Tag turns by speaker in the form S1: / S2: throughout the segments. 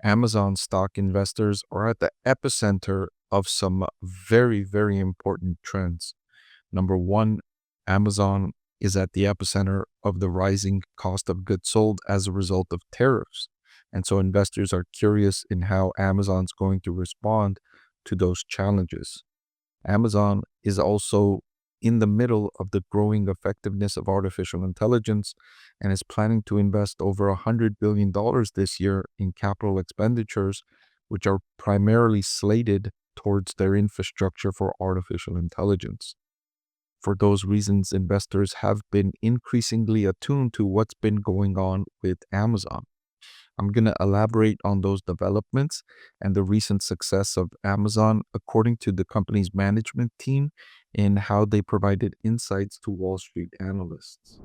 S1: Amazon stock investors are at the epicenter of some very, very important trends. Number one, Amazon is at the epicenter of the rising cost of goods sold as a result of tariffs. And so investors are curious in how Amazon's going to respond to those challenges. Amazon is also in the middle of the growing effectiveness of artificial intelligence and is planning to invest over $100 billion this year in capital expenditures, which are primarily slated towards their infrastructure for artificial intelligence. For those reasons, investors have been increasingly attuned to what's been going on with Amazon. I'm going to elaborate on those developments and the recent success of Amazon according to the company's management team and how they provided insights to Wall Street analysts.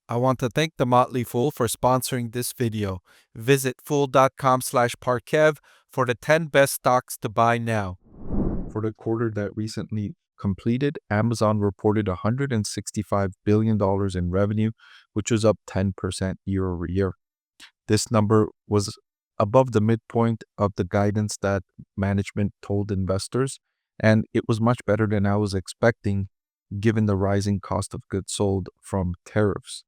S2: I want to thank the Motley Fool for sponsoring this video. Visit fool.com/Parkev for the 10 best stocks to buy now.
S1: For the quarter that recently completed, Amazon reported $165 billion in revenue, which was up 10% year over year. This number was above the midpoint of the guidance that management told investors, and it was much better than I was expecting given the rising cost of goods sold from tariffs.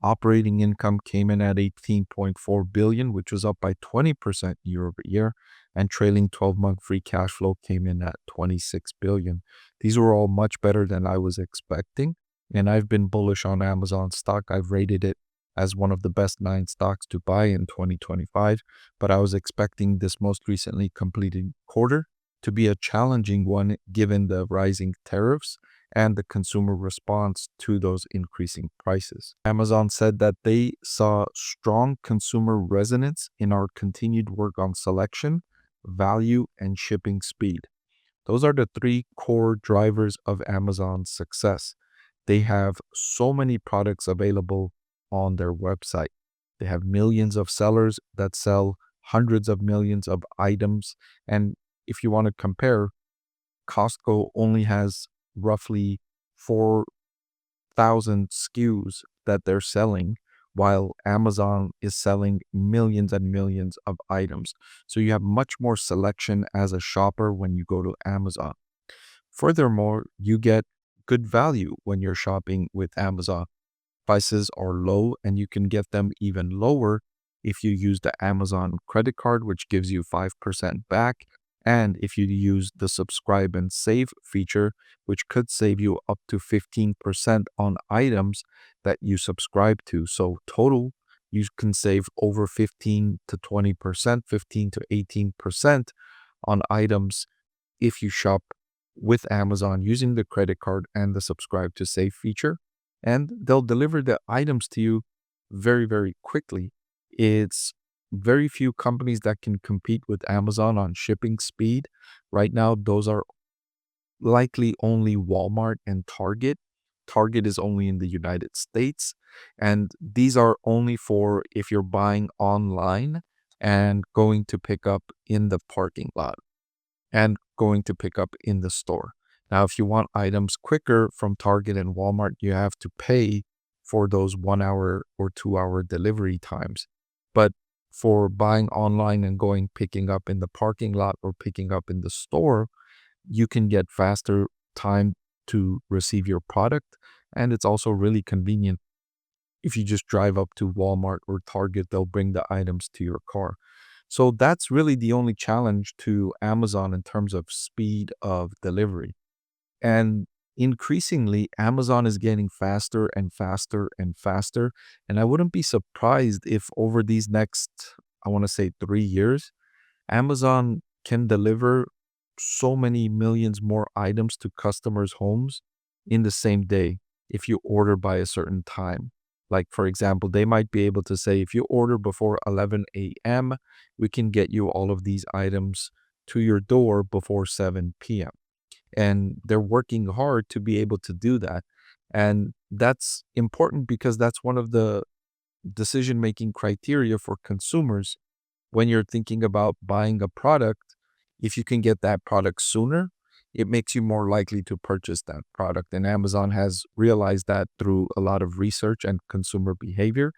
S1: Operating income came in at $18.4 billion, which was up by 20% year over year, and trailing 12-month free cash flow came in at $26 billion. These were all much better than I was expecting, and I've been bullish on Amazon stock. I've rated it as one of the best 9 stocks to buy in 2025, but I was expecting this most recently completed quarter to be a challenging one given the rising tariffs and the consumer response to those increasing prices. Amazon said that they saw strong consumer resonance in our continued work on selection, value, and shipping speed. Those are the 3 core drivers of Amazon's success. They have so many products available on their website. They have millions of sellers that sell hundreds of millions of items. And if you want to compare, Costco only has roughly 4,000 SKUs that they're selling, while Amazon is selling millions and millions of items. So you have much more selection as a shopper when you go to Amazon. Furthermore, you get good value when you're shopping with Amazon. Prices are low and you can get them even lower if you use the Amazon credit card, which gives you 5% back. And if you use the subscribe and save feature, which could save you up to 15% on items that you subscribe to. So total, you can save over 15 to 20%, 15 to 18% on items if you shop with Amazon using the credit card and the subscribe to save feature. And they'll deliver the items to you very, very quickly. It's very few companies that can compete with Amazon on shipping speed. Right now, those are likely only Walmart and Target. Target is only in the United States. And these are only for if you're buying online and going to pick up in the parking lot and going to pick up in the store. Now, if you want items quicker from Target and Walmart, you have to pay for those 1 hour or 2 hour delivery times. But for buying online and picking up in the parking lot or picking up in the store, you can get faster time to receive your product. And it's also really convenient. If you just drive up to Walmart or Target, they'll bring the items to your car. So that's really the only challenge to Amazon in terms of speed of delivery. And increasingly, Amazon is getting faster and faster and faster. And I wouldn't be surprised if over these next, I want to say 3 years, Amazon can deliver so many millions more items to customers' homes in the same day if you order by a certain time. Like, for example, they might be able to say, if you order before 11 a.m., we can get you all of these items to your door before 7 p.m. And they're working hard to be able to do that. And that's important because that's one of the decision-making criteria for consumers when you're thinking about buying a product. If you can get that product sooner, it makes you more likely to purchase that product. And Amazon has realized that through a lot of research and consumer behavior.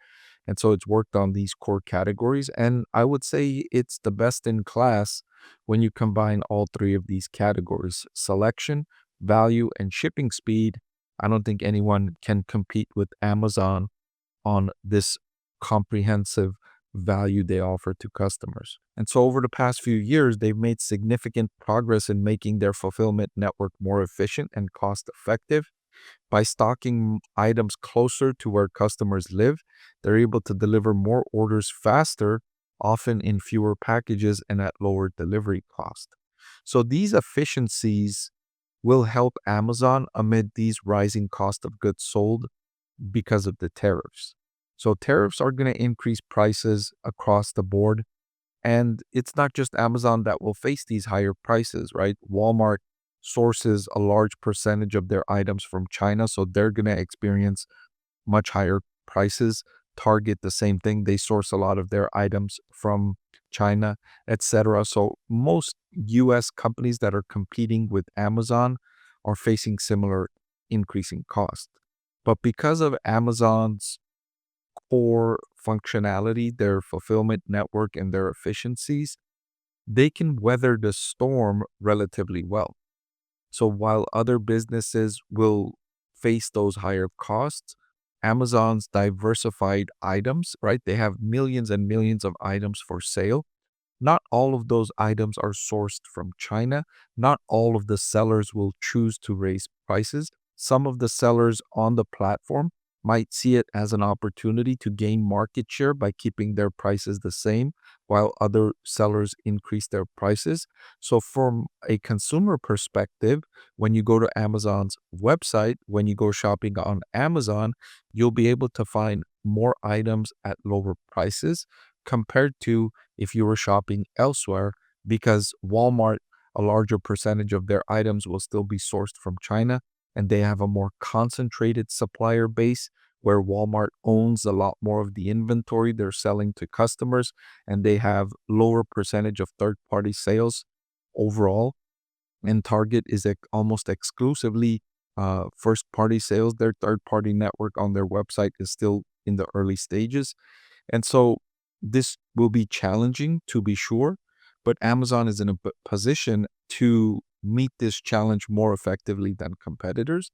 S1: And so it's worked on these core categories. And I would say it's the best in class when you combine all three of these categories: selection, value, and shipping speed. I don't think anyone can compete with Amazon on this comprehensive value they offer to customers. And so over the past few years, they've made significant progress in making their fulfillment network more efficient and cost effective. By stocking items closer to where customers live, they're able to deliver more orders faster, often in fewer packages and at lower delivery cost. So these efficiencies will help Amazon amid these rising cost of goods sold because of the tariffs. So tariffs are going to increase prices across the board. And it's not just Amazon that will face these higher prices, right? Walmart sources a large percentage of their items from China, so they're going to experience much higher prices. Target, the same thing. They source a lot of their items from China, etc. So most US companies that are competing with Amazon are facing similar increasing costs. But because of Amazon's core functionality, their fulfillment network, and their efficiencies, they can weather the storm relatively well. So while other businesses will face those higher costs, Amazon's diversified items, right? They have millions and millions of items for sale. Not all of those items are sourced from China. Not all of the sellers will choose to raise prices. Some of the sellers on the platform might see it as an opportunity to gain market share by keeping their prices the same, while other sellers increase their prices. So, from a consumer perspective, when you go to Amazon's website, when you go shopping on Amazon, you'll be able to find more items at lower prices compared to if you were shopping elsewhere, because Walmart, a larger percentage of their items will still be sourced from China, and they have a more concentrated supplier base where Walmart owns a lot more of the inventory they're selling to customers, and they have lower percentage of third-party sales overall. And Target is almost exclusively first-party sales. Their third-party network on their website is still in the early stages. And so this will be challenging, to be sure, but Amazon is in a position to meet this challenge more effectively than competitors.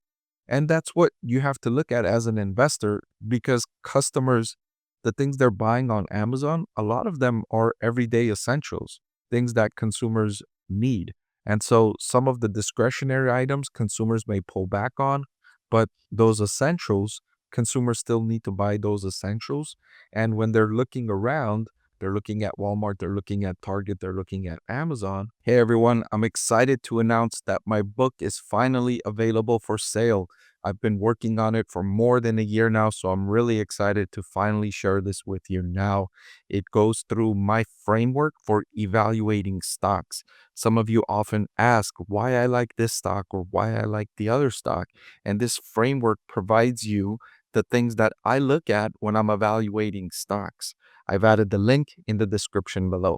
S1: And that's what you have to look at as an investor, because customers, the things they're buying on Amazon, a lot of them are everyday essentials, things that consumers need. And so some of the discretionary items consumers may pull back on, but those essentials, consumers still need to buy those essentials. And when they're looking around, they're looking at Walmart, they're looking at Target, they're looking at Amazon. Hey everyone, I'm excited to announce that my book is finally available for sale. I've been working on it for more than a year now, so I'm really excited to finally share this with you now. It goes through my framework for evaluating stocks. Some of you often ask why I like this stock or why I like the other stock, and this framework provides you the things that I look at when I'm evaluating stocks. I've added the link in the description below.